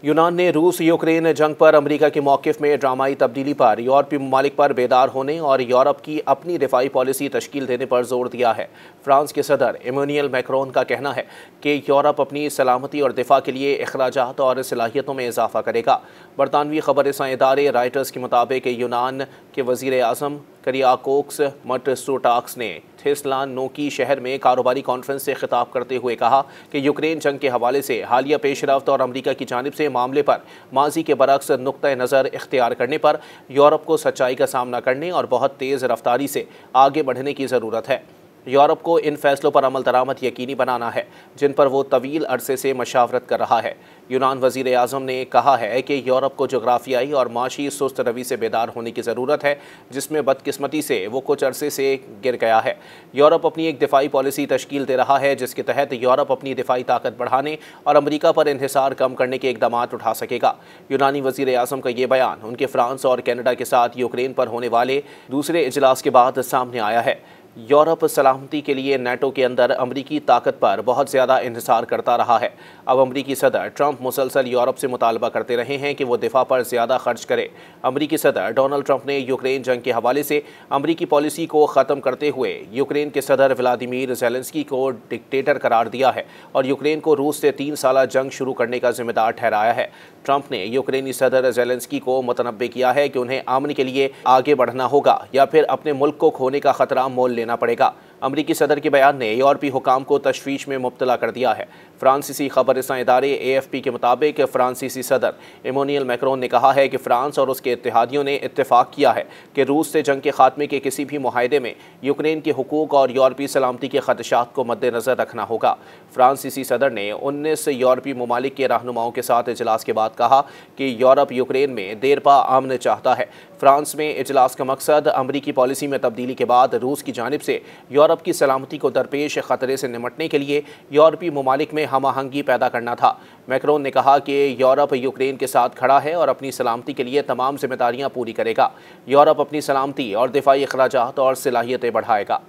यूनान ने रूस यूक्रेन जंग पर अमेरिका के मौक़िफ़ में ड्रामाई तब्दीली पर यूरोपीय ममालिक पर बेदार होने और यूरोप की अपनी दिफाई पॉलिसी तश्कील देने पर जोर दिया है। फ्रांस के सदर इमैनुअल मैक्रोन का कहना है कि यूरोप अपनी सलामती और दिफा के लिए अखराजात और सलाहियतों में इजाफा करेगा। बरतानवी खबररसां इदारे राइटर्स के मुताबिक यूनान के वज़ीर आज़म किरियाकोस मित्सोटाकिस ने थेसलानिकी शहर में कारोबारी कॉन्फ्रेंस से खिताब करते हुए कहा कि यूक्रेन जंग के हवाले से हालिया पेशरफ्त और अमरीका की जानिब से मामले पर माजी के बरक्स नुक्ता नज़र इख्तियार करने पर यूरोप को सच्चाई का सामना करने और बहुत तेज़ रफ्तारी से आगे बढ़ने की ज़रूरत है। यूरोप को इन फैसलों पर अमल दरामद यकीनी बनाना है जिन पर वो तवील अरसे से मशावरत कर रहा है। यूनान वज़ीर आज़म ने कहा है कि यूरोप को जोग्राफियाई और माशी सुस्त रवि से बेदार होने की ज़रूरत है जिसमें बदकिस्मती से वो कुछ अरसे से गिर गया है। यूरोप अपनी एक दिफाई पॉलिसी तश्कील दे रहा है जिसके तहत यूरोप अपनी दिफाई ताकत बढ़ाने और अमरीका पर इन्हिसार कम करने के इकदाम उठा सकेगा। यूनानी वज़ीर आज़म का ये बयान उनके फ्रांस और कनाडा के साथ यूक्रेन पर होने वाले दूसरे इजलास के बाद सामने आया है। यूरोप सलामती के लिए नेटो के अंदर अमरीकी ताकत पर बहुत ज़्यादा इंहिसार करता रहा है। अब अमरीकी सदर ट्रंप मुसलसल यूरोप से मुतालबा करते रहे हैं कि वो दिफा पर ज़्यादा खर्च करे। अमरीकी सदर डोनाल्ड ट्रंप ने यूक्रेन जंग के हवाले से अमरीकी पॉलिसी को ख़त्म करते हुए यूक्रेन के सदर व्लादिमीर ज़ेलेंस्की को डिक्टेटर करार दिया है और यूक्रेन को रूस से 3 साला जंग शुरू करने का जिम्मेदार ठहराया है। ट्रंप ने यूक्रेनी सदर ज़ेलेंस्की को मुतनब्बे किया है कि उन्हें अमन के लिए आगे बढ़ना होगा या फिर अपने मुल्क को खोने का खतरा मोल लेना पड़ेगा। अमरीकी सदर के बयान ने यूरोपीय हुकाम को तशवीश में मुब्तला कर दिया है। फ्रांसीसी खबररसां इदारे AFP के मुताबिक फ्रांसीसी सदर इमैनुअल मैक्रोन ने कहा है कि फ्रांस और उसके इत्तेहादियों ने इत्तेफाक किया है कि रूस से जंग के खात्मे के किसी भी मुआहदे में यूक्रेन के हुकूक और यूरोपीय सलामती के खदशात को मद्देनज़र रखना होगा। फ्रांसीसी सदर ने 19 यूरोपीय ममालिक के रहनुमाओं के साथ इजलास के बाद कहा कि यूरोप यूक्रेन में देरपा अमन चाहता है। फ्रांस में इजलास का मकसद अमरीकी पॉलिसी में तब्दीली के बाद रूस की जानिब से यूरोप की सलामती को दरपेश ख़तरे से निमटने के लिए यूरोपीय ममालिक में हम आहंगी पैदा करना था। मैक्रोन ने कहा कि यूरोप यूक्रेन के साथ खड़ा है और अपनी सलामती के लिए तमाम जिम्मेदारियां पूरी करेगा। यूरोप अपनी सलामती और दिफाई अखराजात और सलाहियतें बढ़ाएगा।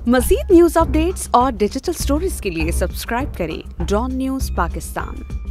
मज़ीद न्यूज़ अपडेट्स और डिजिटल स्टोरीज के लिए सब्सक्राइब करें डॉन न्यूज़ पाकिस्तान।